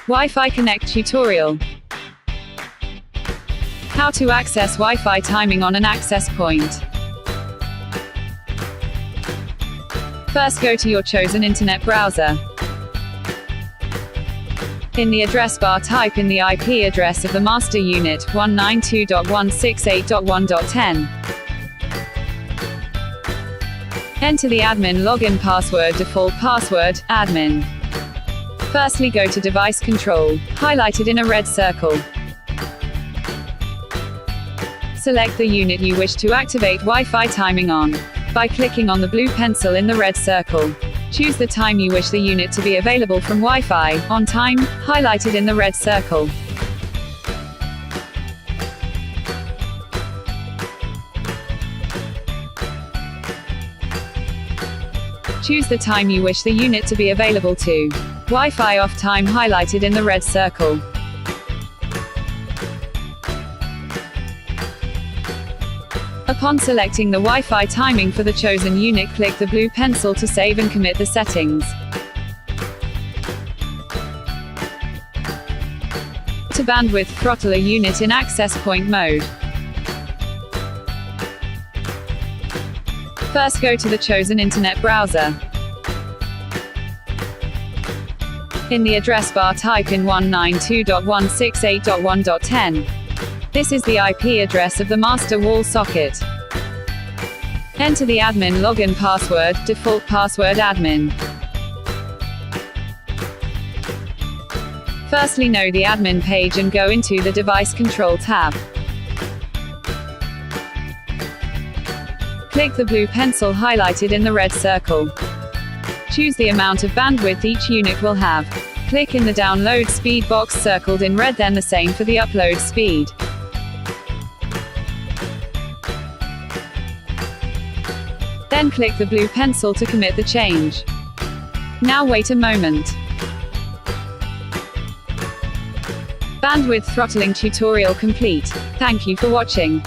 WiFi CONNEkT tutorial. How to access Wi-Fi timing on an access point. First, go to your chosen internet browser. In the address bar, type in the IP address of the master unit, 192.168.1.10. Enter the admin login password, default password, admin. Firstly, go to Device Control, highlighted in a red circle. Select the unit you wish to activate Wi-Fi timing on by clicking on the blue pencil in the red circle. Choose the time you wish the unit to be available from Wi-Fi on time, highlighted in the red circle. Choose the time you wish the unit to be available to. Wi-Fi off time, highlighted in the red circle. Upon selecting the Wi-Fi timing for the chosen unit, click the blue pencil to save and commit the settings. To bandwidth throttle a unit in access point mode. First, go to the chosen internet browser. In the address bar, type in 192.168.1.10. This is the IP address of the master wall socket. Enter the admin login password, default password, admin. Firstly, know the admin page and go into the Device Control tab. Click the blue pencil highlighted in the red circle. Choose the amount of bandwidth each unit will have. Click in the download speed box circled in red, then the same for the upload speed. Then click the blue pencil to commit the change. Now wait a moment. Bandwidth throttling tutorial complete. Thank you for watching.